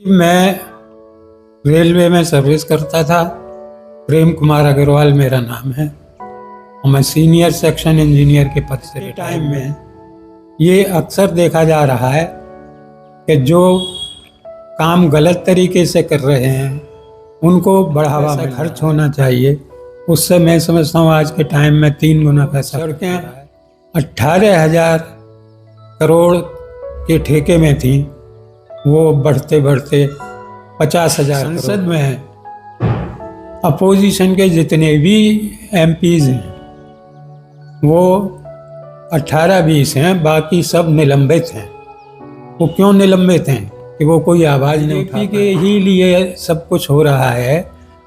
मैं रेलवे में सर्विस करता था। प्रेम कुमार अग्रवाल मेरा नाम है और मैं सीनियर सेक्शन इंजीनियर के पद से टाइम में ये अक्सर देखा जा रहा है कि जो काम गलत तरीके से कर रहे हैं उनको बढ़ावा में खर्च होना चाहिए। उससे मैं समझता हूँ आज के टाइम में 3 गुना पैसा। सड़कें 18,000 करोड़ के ठेके में थी, वो बढ़ते बढ़ते 50,000। संसद में अपोजिशन के जितने भी एमपीज हैं वो 18-20 हैं, बाकी सब निलंबित हैं। वो क्यों निलंबित हैं? कि वो कोई आवाज़ नहीं उठा के ही लिए सब कुछ हो रहा है।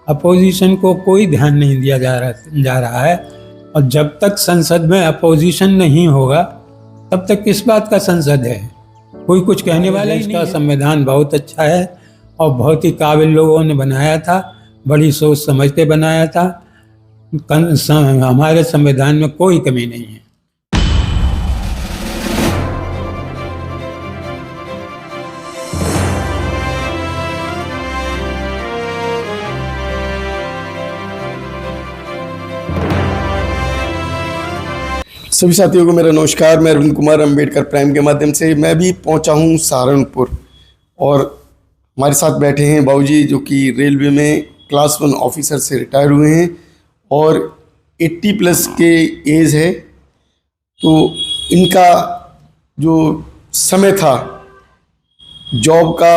अपोजिशन को कोई ध्यान नहीं दिया जा रहा है। और जब तक संसद में अपोजिशन नहीं होगा तब तक किस बात का संसद है? कोई कुछ कहने वाला ही नहीं। इसका संविधान बहुत अच्छा है और बहुत ही काबिल लोगों ने बनाया था, बड़ी सोच समझ के बनाया था। हमारे संविधान में कोई कमी नहीं है। सभी साथियों को मेरा नमस्कार। मैं अरविंद कुमार अम्बेडकर प्राइम के माध्यम से मैं भी पहुंचा हूं सहारनपुर और हमारे साथ बैठे हैं बाबूजी, जो कि रेलवे में क्लास 1 ऑफिसर से रिटायर हुए हैं और 80+ के एज है। तो इनका जो समय था जॉब का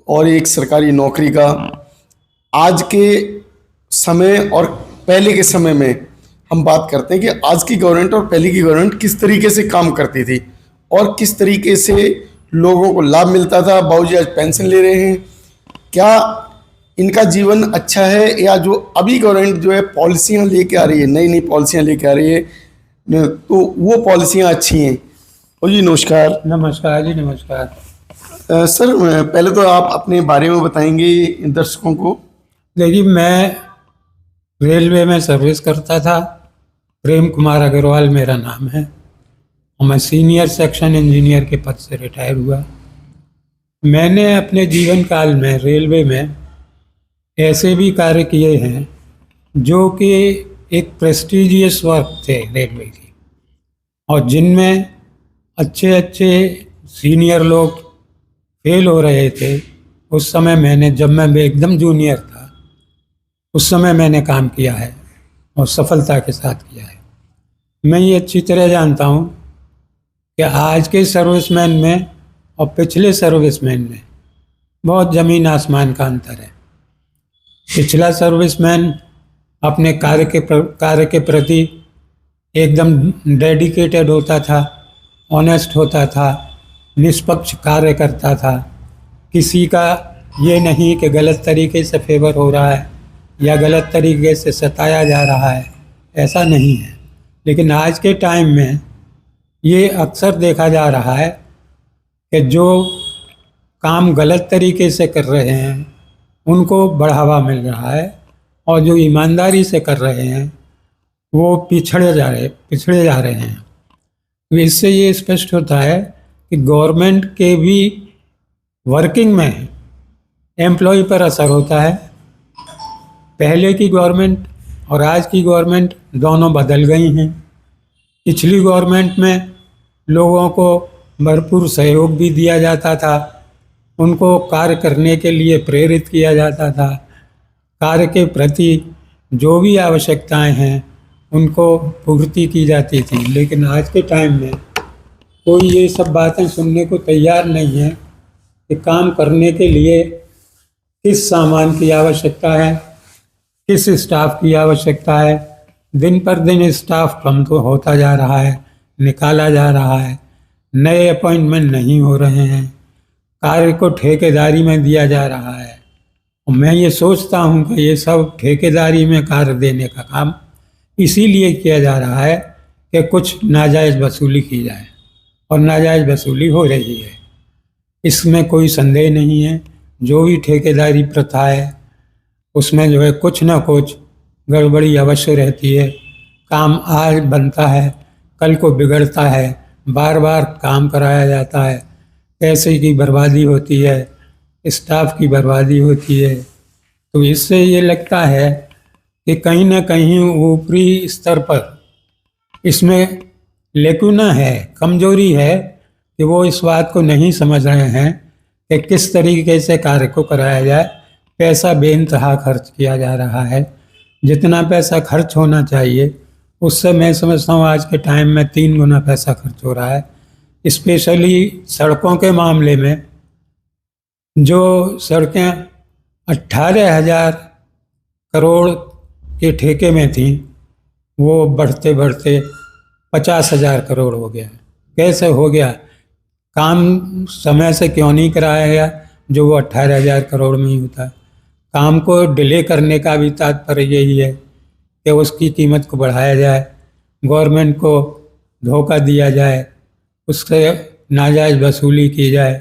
और एक सरकारी नौकरी का, आज के समय और पहले के समय में हम बात करते हैं कि आज की गवर्नमेंट और पहले की गवर्नमेंट किस तरीके से काम करती थी और किस तरीके से लोगों को लाभ मिलता था। बाबूजी आज पेंशन ले रहे हैं, क्या इनका जीवन अच्छा है या जो अभी गवर्नमेंट जो है पॉलिसियां लेके आ रही है, नई नई पॉलिसियां लेके आ रही है, तो वो पॉलिसियां अच्छी हैं? बाबूजी नमस्कार। नमस्कार जी, नमस्कार। सर पहले तो आप अपने बारे में बताएंगे दर्शकों को। देखिए, मैं रेलवे में सर्विस करता था। प्रेम कुमार अग्रवाल मेरा नाम है और मैं सीनियर सेक्शन इंजीनियर के पद से रिटायर हुआ। मैंने अपने जीवन काल में रेलवे में ऐसे भी कार्य किए हैं जो कि एक प्रेस्टिजियस वर्क थे रेलवे की, और जिनमें अच्छे अच्छे सीनियर लोग फेल हो रहे थे। उस समय जब मैं एकदम जूनियर था, उस समय मैंने काम किया है और सफलता के साथ किया है। मैं ये अच्छी तरह जानता हूँ कि आज के सर्विसमैन में और पिछले सर्विसमैन में बहुत ज़मीन आसमान का अंतर है। पिछला सर्विसमैन अपने कार्य के प्रति एकदम डेडिकेटेड होता था, ऑनेस्ट होता था, निष्पक्ष कार्य करता था। किसी का ये नहीं कि गलत तरीके से फेवर हो रहा है या गलत तरीके से सताया जा रहा है, ऐसा नहीं है। लेकिन आज के टाइम में ये अक्सर देखा जा रहा है कि जो काम गलत तरीके से कर रहे हैं उनको बढ़ावा मिल रहा है और जो ईमानदारी से कर रहे हैं वो पिछड़े जा रहे हैं। तो इससे ये स्पष्ट होता है कि गवर्नमेंट के भी वर्किंग में एम्प्लॉय पर असर होता है। पहले की गवर्नमेंट और आज की गवर्नमेंट दोनों बदल गई हैं। पिछली गवर्नमेंट में लोगों को भरपूर सहयोग भी दिया जाता था, उनको कार्य करने के लिए प्रेरित किया जाता था, कार्य के प्रति जो भी आवश्यकताएं हैं उनको पूर्ति की जाती थी। लेकिन आज के टाइम में कोई ये सब बातें सुनने को तैयार नहीं है कि काम करने के लिए किस सामान की आवश्यकता है, किस स्टाफ की आवश्यकता है। दिन पर दिन स्टाफ कम तो होता जा रहा है, निकाला जा रहा है, नए अपॉइंटमेंट नहीं हो रहे हैं, कार्य को ठेकेदारी में दिया जा रहा है। और मैं ये सोचता हूँ कि ये सब ठेकेदारी में कार्य देने का काम इसीलिए किया जा रहा है कि कुछ नाजायज़ वसूली की जाए, और नाजायज़ वसूली हो रही है, इसमें कोई संदेह नहीं है। जो भी ठेकेदारी प्रथा है उसमें जो है कुछ ना कुछ गड़बड़ी अवश्य रहती है। काम आज बनता है, कल को बिगड़ता है, बार बार काम कराया जाता है, पैसे की बर्बादी होती है, स्टाफ की बर्बादी होती है। तो इससे ये लगता है कि कहीं ना कहीं ऊपरी स्तर पर इसमें लेकुना है, कमजोरी है कि वो इस बात को नहीं समझ रहे हैं कि किस तरीके से कार्य को कराया जाए। पैसा बेइंतहा खर्च किया जा रहा है। जितना पैसा खर्च होना चाहिए उससे मैं समझता हूँ आज के टाइम में 3 गुना पैसा खर्च हो रहा है। स्पेशली सड़कों के मामले में जो सड़कें 18,000 करोड़ के ठेके में थी वो बढ़ते बढ़ते 50,000 करोड़ हो गया। कैसे हो गया? काम समय से क्यों नहीं कराया गया जो वो 18,000 करोड़ में ही होता। काम को डिले करने का भी तात्पर्य यही है कि उसकी कीमत को बढ़ाया जाए, गवर्नमेंट को धोखा दिया जाए, उससे नाजायज़ वसूली की जाए।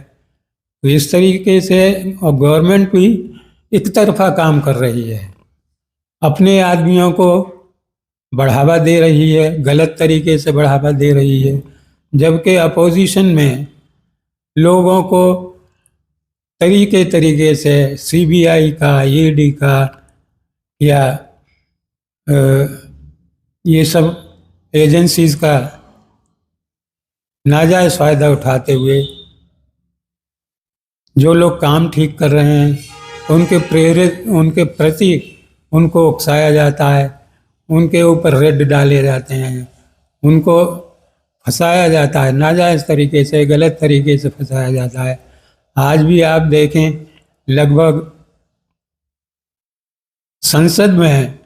तो इस तरीके से और गवर्नमेंट भी एक तरफा काम कर रही है, अपने आदमियों को बढ़ावा दे रही है, गलत तरीके से बढ़ावा दे रही है, जबकि अपोजिशन में लोगों को तरीके तरीके से सीबीआई का, ईडी का या ये सब एजेंसीज का नाजायज़ फ़ायदा उठाते हुए जो लोग काम ठीक कर रहे हैं उनके प्रति उनको उकसाया जाता है, उनके ऊपर रेड डाले जाते हैं, उनको फंसाया जाता है, नाजायज़ तरीके से, गलत तरीके से फंसाया जाता है। आज भी आप देखें लगभग संसद में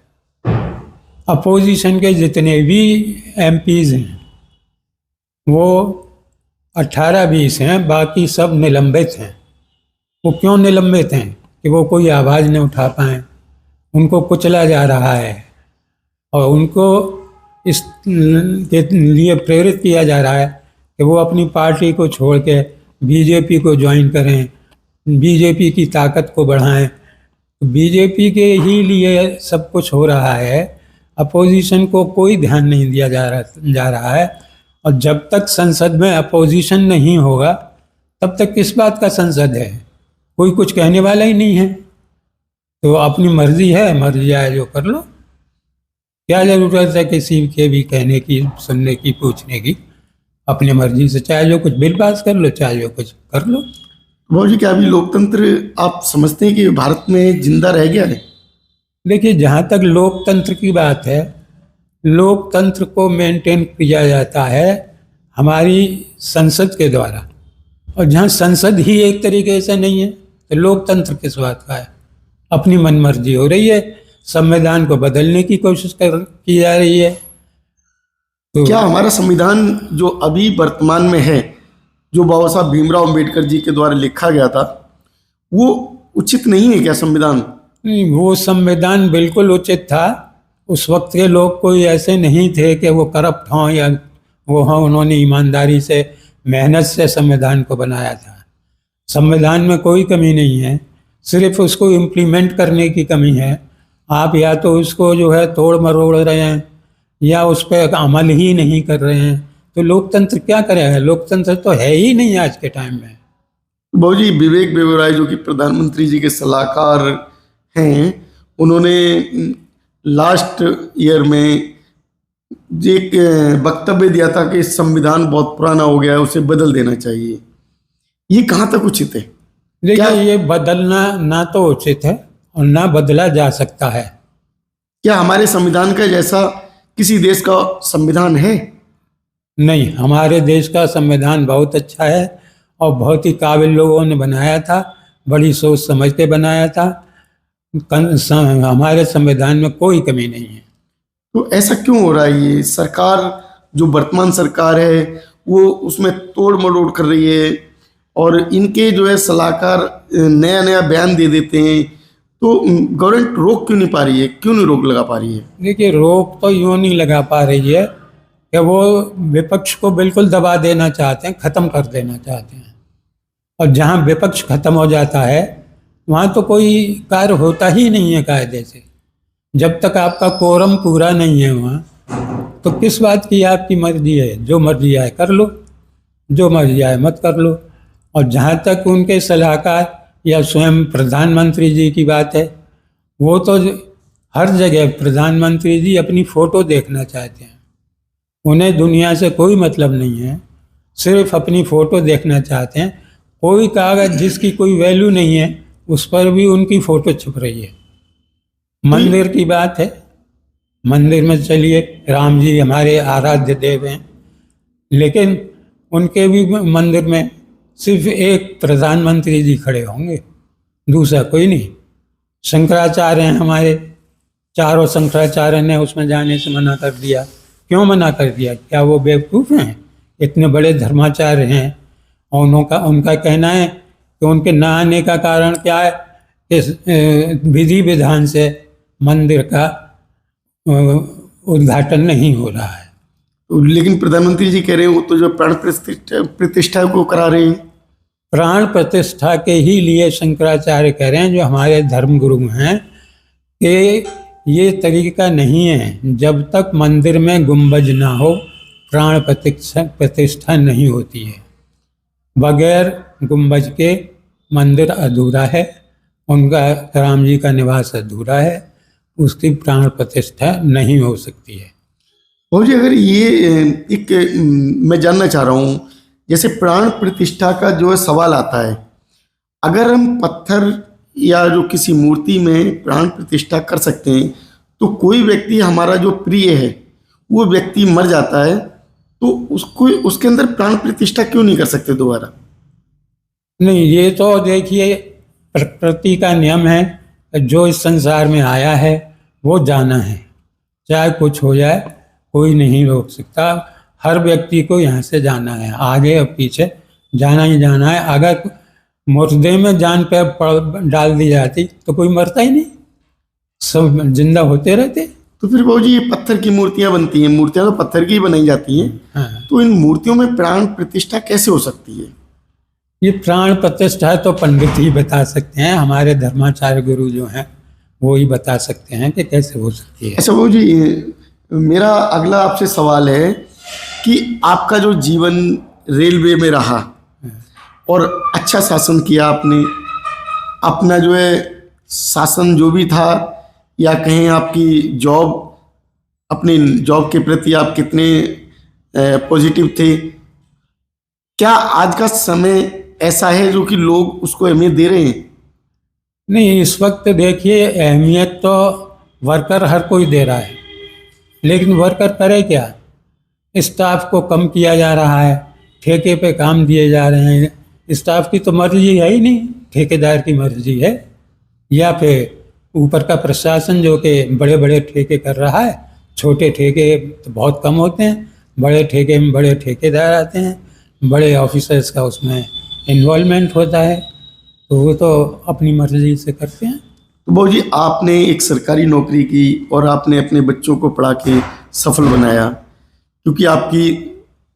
अपोजिशन के जितने भी एमपीज़ हैं वो 18-20 हैं, बाकी सब निलंबित हैं। वो क्यों निलंबित हैं? कि वो कोई आवाज़ नहीं उठा पाएँ, उनको कुचला जा रहा है और उनको इस के लिए प्रेरित किया जा रहा है कि वो अपनी पार्टी को छोड़ के बीजेपी को ज्वाइन करें, बीजेपी की ताकत को बढ़ाएं। बीजेपी के ही लिए सब कुछ हो रहा है, अपोजिशन को कोई ध्यान नहीं दिया जा रहा है। और जब तक संसद में अपोजिशन नहीं होगा तब तक किस बात का संसद है? कोई कुछ कहने वाला ही नहीं है। तो अपनी मर्जी है, मर्जी आए जो कर लो, क्या ज़रूरत है किसी के भी कहने की, सुनने की, पूछने की? अपनी मर्जी से चाहे जो कुछ बिल पास कर लो, चाहे जो कुछ कर लो। बाबू जी, क्या अभी लोकतंत्र आप समझते हैं कि भारत में जिंदा रह गया है? देखिए, जहाँ तक लोकतंत्र की बात है, लोकतंत्र को मेंटेन किया जाता है हमारी संसद के द्वारा, और जहाँ संसद ही एक तरीके से नहीं है तो लोकतंत्र किस बात का है? अपनी मनमर्जी हो रही है, संविधान को बदलने की कोशिश की जा रही है। तो क्या हमारा संविधान जो अभी वर्तमान में है, जो बाबा साहब भीमराव अंबेडकर जी के द्वारा लिखा गया था, वो उचित नहीं है क्या संविधान? नहीं, वो संविधान बिल्कुल उचित था। उस वक्त के लोग कोई ऐसे नहीं थे कि वो करप्ट हों या वो हों, उन्होंने ईमानदारी से, मेहनत से संविधान को बनाया था। संविधान में कोई कमी नहीं है, सिर्फ उसको इम्प्लीमेंट करने की कमी है। आप या तो उसको जो है तोड़ मरोड़ रहे हैं या उस पर अमल ही नहीं कर रहे हैं, तो लोकतंत्र क्या करेगा? लोकतंत्र तो है ही नहीं आज के टाइम में। बाबू जी, विवेक बेबराय जो कि प्रधानमंत्री जी के सलाहकार हैं, उन्होंने लास्ट ईयर में एक वक्तव्य दिया था कि संविधान बहुत पुराना हो गया है, उसे बदल देना चाहिए। ये कहाँ तक उचित है? देखिए, ये बदलना ना तो उचित है और ना बदला जा सकता है। क्या हमारे संविधान का जैसा किसी देश का संविधान है? नहीं, हमारे देश का संविधान बहुत अच्छा है और बहुत ही काबिल लोगों ने बनाया था, बड़ी सोच समझ के बनाया था। हमारे संविधान में कोई कमी नहीं है। तो ऐसा क्यों हो रहा है? ये सरकार जो वर्तमान सरकार है वो उसमें तोड़ मरोड़ कर रही है और इनके जो है सलाहकार नया नया बयान दे देते हैं, तो गवर्नमेंट रोक क्यों नहीं पा रही है? क्यों नहीं रोक लगा पा रही है? देखिए, रोक तो यूँ नहीं लगा पा रही है कि वो विपक्ष को बिल्कुल दबा देना चाहते हैं, ख़त्म कर देना चाहते हैं। और जहाँ विपक्ष ख़त्म हो जाता है वहाँ तो कोई कार्य होता ही नहीं है कायदे से। जब तक आपका कोरम पूरा नहीं है वहाँ, तो किस बात की आपकी मर्जी है? जो मर्जी आए कर लो, जो मर्जी आए मत कर लो। और जहाँ तक उनके सलाहकार या स्वयं प्रधानमंत्री जी की बात है, वो तो हर जगह प्रधानमंत्री जी अपनी फ़ोटो देखना चाहते हैं। उन्हें दुनिया से कोई मतलब नहीं है, सिर्फ अपनी फ़ोटो देखना चाहते हैं। कोई कागज़ जिसकी कोई वैल्यू नहीं है उस पर भी उनकी फ़ोटो छुप रही है। मंदिर की बात है, मंदिर में चलिए, राम जी हमारे आराध्य देव हैं, लेकिन उनके भी मंदिर में सिर्फ एक प्रधानमंत्री जी खड़े होंगे, दूसरा कोई नहीं। शंकराचार्य हैं हमारे, चारों शंकराचार्य ने उसमें जाने से मना कर दिया। क्यों मना कर दिया? क्या वो बेवकूफ़ हैं? इतने बड़े धर्माचार्य हैं और उनका कहना है कि उनके न आने का कारण क्या है कि विधि विधान से मंदिर का उद्घाटन नहीं हो रहा है। लेकिन प्रधानमंत्री जी कह रहे हैं वो तो जो प्राण प्रतिष्ठा को करा रहे हैं। प्राण प्रतिष्ठा के ही लिए शंकराचार्य कह रहे हैं, जो हमारे धर्म गुरु हैं, कि ये तरीका नहीं है। जब तक मंदिर में गुंबज ना हो प्राण प्रतिष्ठा नहीं होती है। बगैर गुंबज के मंदिर अधूरा है, उनका राम जी का निवास अधूरा है, उसकी प्राण प्रतिष्ठा नहीं हो सकती है। और जी अगर ये एक मैं जानना चाह रहा हूँ, जैसे प्राण प्रतिष्ठा का जो है सवाल आता है, अगर हम पत्थर या जो किसी मूर्ति में प्राण प्रतिष्ठा कर सकते हैं, तो कोई व्यक्ति हमारा जो प्रिय है वो व्यक्ति मर जाता है, तो उसको उसके अंदर प्राण प्रतिष्ठा क्यों नहीं कर सकते दोबारा? नहीं, ये तो देखिए प्रकृति का नियम है, जो इस संसार में आया है वो जाना है, चाहे कुछ हो जाए कोई नहीं रोक सकता। हर व्यक्ति को यहाँ से जाना है, आगे और पीछे जाना ही जाना है। अगर मुर्दे में जान पे डाल दी जाती तो कोई मरता ही नहीं, सब जिंदा होते रहते। तो फिर बाबू जी ये पत्थर की मूर्तियां बनती हैं, मूर्तियां तो पत्थर की ही बनाई जाती हैं। हाँ, तो इन मूर्तियों में प्राण प्रतिष्ठा कैसे हो सकती है? ये प्राण प्रतिष्ठा तो पंडित ही बता सकते हैं, हमारे धर्माचार्य गुरु जो हैं वो ही बता सकते हैं कि कैसे हो सकती है। अच्छा बाबू जी, मेरा अगला आपसे सवाल है कि आपका जो जीवन रेलवे में रहा और अच्छा शासन किया आपने, अपना जो है शासन जो भी था, या कहें आपकी जॉब, अपनी जॉब के प्रति आप कितने पॉजिटिव थे, क्या आज का समय ऐसा है जो कि लोग उसको अहमियत दे रहे हैं? नहीं, इस वक्त देखिए अहमियत तो वर्कर हर कोई दे रहा है, लेकिन वर्कर करे क्या? स्टाफ को कम किया जा रहा है, ठेके पे काम दिए जा रहे हैं। स्टाफ की तो मर्जी है ही नहीं, ठेकेदार की मर्जी है, या फिर ऊपर का प्रशासन जो कि बड़े बड़े ठेके कर रहा है। छोटे ठेके तो बहुत कम होते हैं, बड़े ठेके में बड़े ठेकेदार आते हैं, बड़े ऑफिसर्स का उसमें इन्वॉल्वमेंट होता है, तो वो तो अपनी मर्जी से करते हैं। तो बाबू जी आपने एक सरकारी नौकरी की और आपने अपने बच्चों को पढ़ा के सफल बनाया, क्योंकि आपकी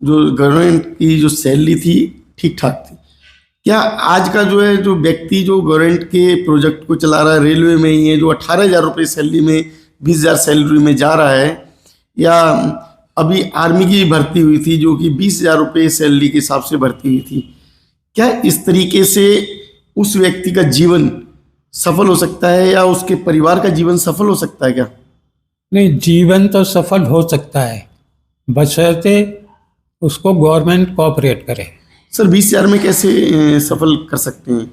जो गवर्नमेंट की जो सैलरी थी ठीक ठाक थी। क्या आज का जो है जो व्यक्ति जो गवर्नमेंट के प्रोजेक्ट को चला रहा है, रेलवे में ही है, जो 18,000 रुपये सैलरी में 20,000 सैलरी में जा रहा है, या अभी आर्मी की भर्ती हुई थी जो कि 20,000 रुपये सैलरी के हिसाब से भर्ती हुई थी, क्या इस तरीके से उस व्यक्ति का जीवन सफल हो सकता है या उसके परिवार का जीवन सफल हो सकता है क्या? नहीं, जीवन तो सफल हो सकता है, बशर्ते उसको गवर्नमेंट कोऑपरेट करे। सर 20,000 में कैसे सफल कर सकते हैं?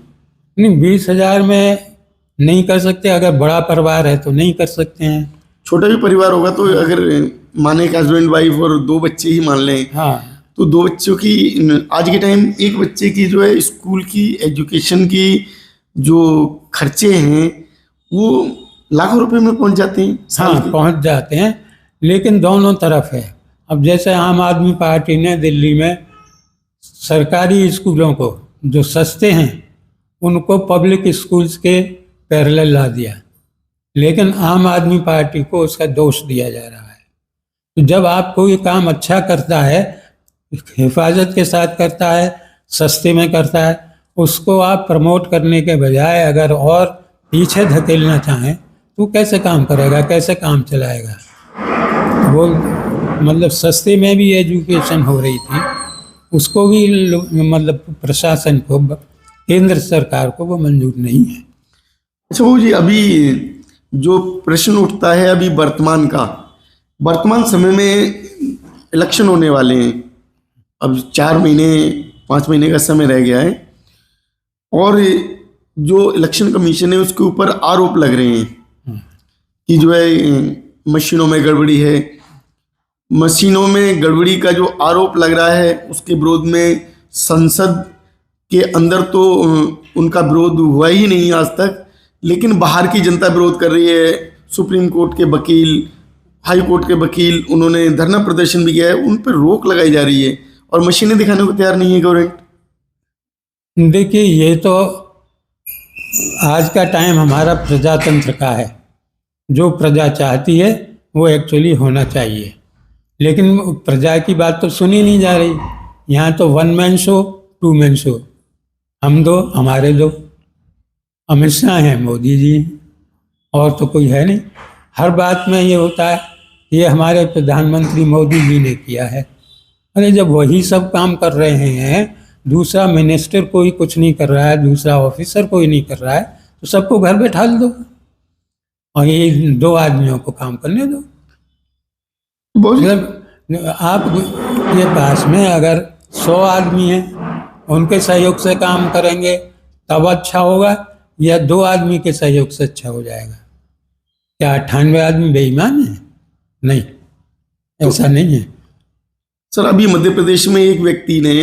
नहीं, 20,000 में नहीं कर सकते, अगर बड़ा परिवार है तो नहीं कर सकते हैं। छोटा भी परिवार होगा तो अगर माने कि हस्बैंड वाइफ और 2 बच्चे ही मान लें, हाँ, तो 2 बच्चों की आज के टाइम एक बच्चे की जो है स्कूल की एजुकेशन की जो खर्चे हैं वो लाखों रुपए में पहुंच जाते हैं साल हाँ के। पहुंच जाते हैं, लेकिन दोनों तरफ है। अब जैसे आम आदमी पार्टी ने दिल्ली में सरकारी स्कूलों को जो सस्ते हैं उनको पब्लिक स्कूल्स के पैरेलल ला दिया, लेकिन आम आदमी पार्टी को उसका दोष दिया जा रहा है। तो जब आप कोई काम अच्छा करता है, हिफाजत के साथ करता है, सस्ते में करता है, उसको आप प्रमोट करने के बजाय अगर और पीछे धकेलना चाहें तो कैसे काम करेगा, कैसे काम चलाएगा? वो मतलब सस्ते में भी एजुकेशन हो रही थी, उसको भी मतलब प्रशासन को केंद्र सरकार को वो मंजूर नहीं है। अच्छा वो जी, अभी जो प्रश्न उठता है अभी वर्तमान समय में इलेक्शन होने वाले हैं, अब 4 महीने 5 महीने का समय रह गया है और जो इलेक्शन कमीशन है उसके ऊपर आरोप लग रहे हैं कि जो है मशीनों में गड़बड़ी है। मशीनों में गड़बड़ी का जो आरोप लग रहा है उसके विरोध में संसद के अंदर तो उनका विरोध हुआ ही नहीं आज तक, लेकिन बाहर की जनता विरोध कर रही है। सुप्रीम कोर्ट के वकील, हाई कोर्ट के वकील, उन्होंने धरना प्रदर्शन भी किया है, उन पर रोक लगाई जा रही है और मशीनें दिखाने को तैयार नहीं है गवर्नमेंट। देखिए, ये तो आज का टाइम हमारा प्रजातंत्र का है। जो प्रजा चाहती है वो एक्चुअली होना चाहिए, लेकिन प्रजा की बात तो सुनी नहीं जा रही। यहाँ तो 1 मैन शो 2 मैन शो, हम दो हमारे दो, अमित शाह हैं, मोदी जी हैं, और तो कोई है नहीं। हर बात में ये होता है ये हमारे प्रधानमंत्री मोदी जी ने किया है। अरे जब वही सब काम कर रहे हैं, दूसरा मिनिस्टर कोई कुछ नहीं कर रहा है, दूसरा ऑफिसर कोई नहीं कर रहा है, तो सबको घर बैठा दो और ये 2 आदमियों को काम करने दो। मतलब आप ये पास में अगर 100 आदमी हैं, उनके सहयोग से काम करेंगे तब अच्छा होगा, या 2 आदमी के सहयोग से अच्छा हो जाएगा? क्या 98 आदमी बेईमान है? नहीं, ऐसा नहीं है। सर अभी मध्य प्रदेश में एक व्यक्ति ने,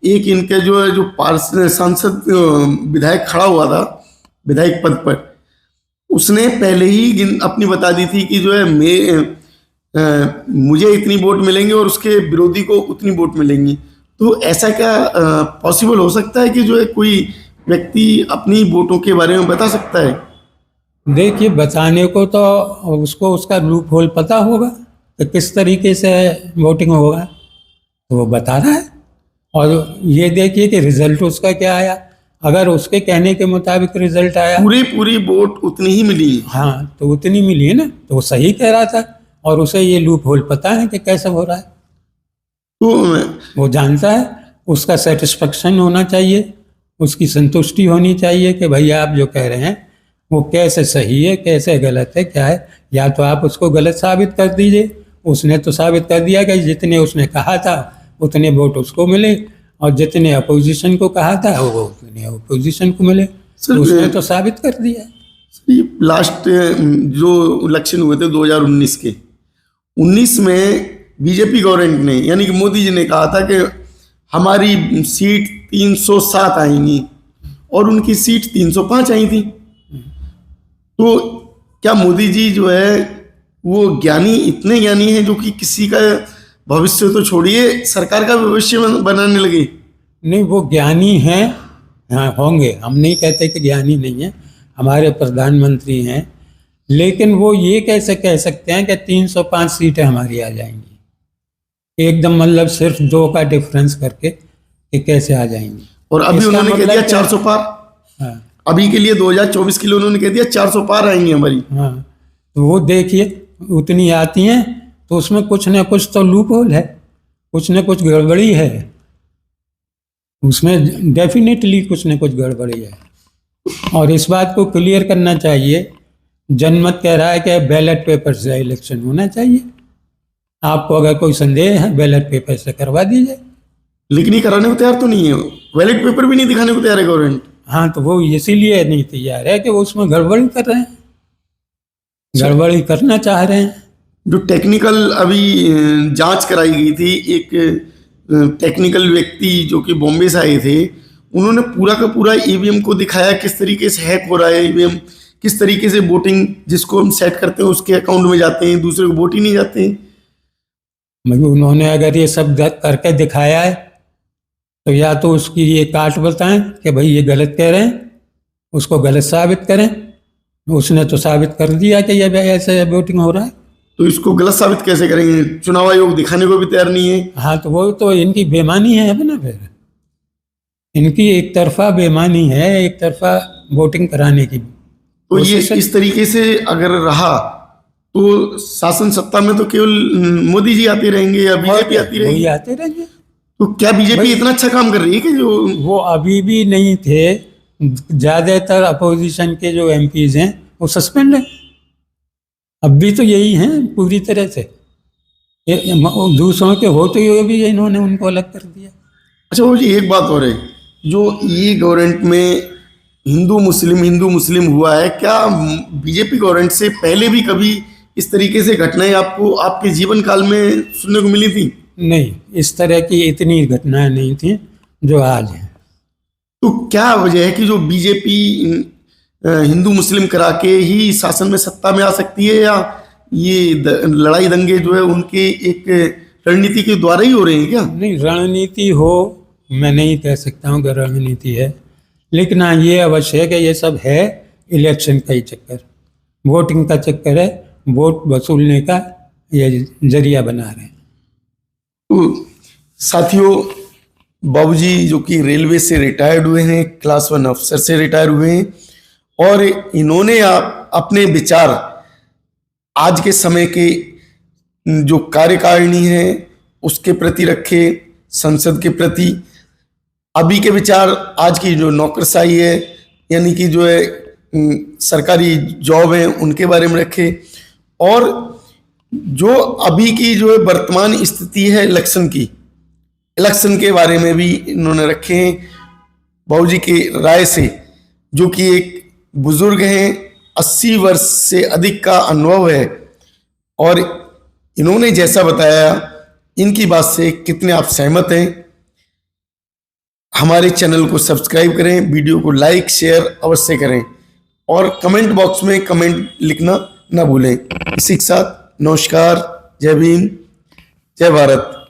एक इनके जो है जो सांसद विधायक खड़ा हुआ था विधायक पद पर, उसने पहले ही अपनी बता दी थी कि जो है मुझे इतनी वोट मिलेंगे और उसके विरोधी को उतनी वोट मिलेंगी। तो ऐसा क्या पॉसिबल हो सकता है कि जो है कोई व्यक्ति अपनी वोटों के बारे में बता सकता है? देखिए, बताने को तो उसको उसका लूप होल पता होगा कि किस तरीके से वोटिंग होगा, तो वो बता रहा है। और ये देखिए कि रिजल्ट उसका क्या आया। अगर उसके कहने के मुताबिक रिजल्ट आया, पूरी वोट उतनी ही मिली। हाँ, तो उतनी मिली है ना, तो वो सही कह रहा था और उसे ये लूप होल पता है कि कैसे हो रहा है। तो वो जानता है, उसका सेटिस्फेक्शन होना चाहिए, उसकी संतुष्टि होनी चाहिए कि भैया आप जो कह रहे हैं वो कैसे सही है, कैसे गलत है, क्या है। या तो आप उसको गलत साबित कर दीजिए। उसने तो साबित कर दिया कि जितने उसने कहा था उतने वोट उसको मिले, और जितने अपोजिशन को कहा था वो उतने अपोजिशन को मिले। उसने तो साबित कर दिया। लास्ट जो इलेक्शन हुए थे 2019 के, 19 में बीजेपी गवर्नमेंट ने, यानी कि मोदी जी ने कहा था कि हमारी सीट 307 आएंगी और उनकी सीट 305 आई थी। तो क्या मोदी जी जो है वो इतने ज्ञानी हैं जो कि किसी का भविष्य तो छोड़िए, सरकार का भविष्य बनाने लगे? नहीं, वो ज्ञानी हैं, हाँ होंगे, हम नहीं कहते कि ज्ञानी नहीं है, हमारे प्रधानमंत्री हैं, लेकिन वो ये कैसे कह सकते हैं कि 305 सीटें हमारी आ जाएंगी एकदम, मतलब सिर्फ 2 का डिफरेंस करके कि कैसे आ जाएंगी। और अभी उन्होंने कह दिया 400 पार। हाँ, अभी के लिए 2024 के लिए उन्होंने कह दिया 400 पार आएंगी हमारी। हाँ, तो वो देखिए उतनी आती हैं, तो उसमें कुछ ना कुछ तो लूप होल है, कुछ ना कुछ गड़बड़ी है उसमें, डेफिनेटली कुछ ना कुछ गड़बड़ी है। और इस बात को क्लियर करना चाहिए, जनमत कह रहा है कि बैलेट पेपर से इलेक्शन होना चाहिए। आपको अगर कोई संदेह है बैलेट पेपर से करवा दीजिए। लेकिन ये कराने को तैयार तो नहीं है, बैलेट पेपर भी नहीं दिखाने को तैयार है गवर्नमेंट। हाँ, तो वो इसीलिए नहीं तैयार है कि वो उसमें गड़बड़ी कर रहे हैं, गड़बड़ी करना चाह रहे हैं। जो टेक्निकल अभी जांच कराई गई थी, एक टेक्निकल व्यक्ति जो कि बॉम्बे से आए थे, उन्होंने पूरा का पूरा ईवीएम को दिखाया किस तरीके से हैक हो रहा है ईवीएम, किस तरीके से वोटिंग जिसको हम सेट करते हैं उसके अकाउंट में जाते हैं, दूसरे को वोट ही नहीं जाते हैं। मगर उन्होंने अगर ये सब करके दिखाया है तो या तो उसकी ये काट बताएं कि भाई ये गलत कह रहे हैं, उसको गलत साबित करें। उसने तो साबित कर दिया कि ये ऐसे वोटिंग हो रहा है, तो इसको गलत साबित कैसे करेंगे? चुनाव आयोग दिखाने को भी तैयार नहीं है। हाँ, तो वो तो इनकी बेईमानी है ना, फिर इनकी एक तरफा बेईमानी है, एक तरफा वोटिंग कराने की। तो ये इस तरीके से अगर रहा तो शासन सत्ता में तो केवल मोदी जी आते रहेंगे या बीजेपी आती रहेगी? आते रहेंगे। तो क्या बीजेपी इतना अच्छा काम कर रही है कि जो वो अभी भी नहीं थे। ज़्यादातर अपोजिशन के जो एमपीज हैं वो सस्पेंड हैं। अब भी तो यही हैं पूरी तरह से। दूसरों के होते हुए भी इन्होंने उनको अलग कर दिया। अच्छा वो जी एक बात और है, जो ये गवर्नमेंट में हिंदू मुस्लिम हुआ है, क्या बीजेपी गवर्नमेंट से पहले भी कभी इस तरीके से घटनाएं आपको आपके जीवन काल में सुनने को मिली थी? नहीं, इस तरह की इतनी घटनाएं नहीं थी जो आज हैं। तो क्या वजह है कि जो बीजेपी हिंदू मुस्लिम करा के ही शासन में सत्ता में आ सकती है, या ये लड़ाई दंगे जो है उनके एक रणनीति के द्वारा ही हो रहे हैं क्या? नहीं, रणनीति हो मैं नहीं कह सकता हूँ कि रणनीति है, लेकिन हाँ ये अवश्य है कि ये सब है इलेक्शन का ही चक्कर, वोटिंग का चक्कर है, वोट वसूलने का ये जरिया बना रहे हैं। तो साथियों, बाबूजी जो कि रेलवे से रिटायर्ड हुए हैं, क्लास 1 अफसर से रिटायर हुए हैं, और इन्होंने अपने विचार आज के समय के जो कार्यकारिणी है उसके प्रति रखे, संसद के प्रति, अभी के विचार आज की जो नौकरशाही है यानी कि जो है सरकारी जॉब है उनके बारे में रखे, और जो अभी की जो है वर्तमान स्थिति है इलेक्शन के बारे में भी इन्होंने रखे हैं। बाबूजी की राय से, जो कि एक बुजुर्ग हैं, 80 वर्ष से अधिक का अनुभव है, और इन्होंने जैसा बताया इनकी बात से कितने आप सहमत हैं? हमारे चैनल को सब्सक्राइब करें, वीडियो को लाइक शेयर अवश्य करें, और कमेंट बॉक्स में कमेंट लिखना ना भूलें। इसी के साथ नमस्कार, जय भीम, जय भारत।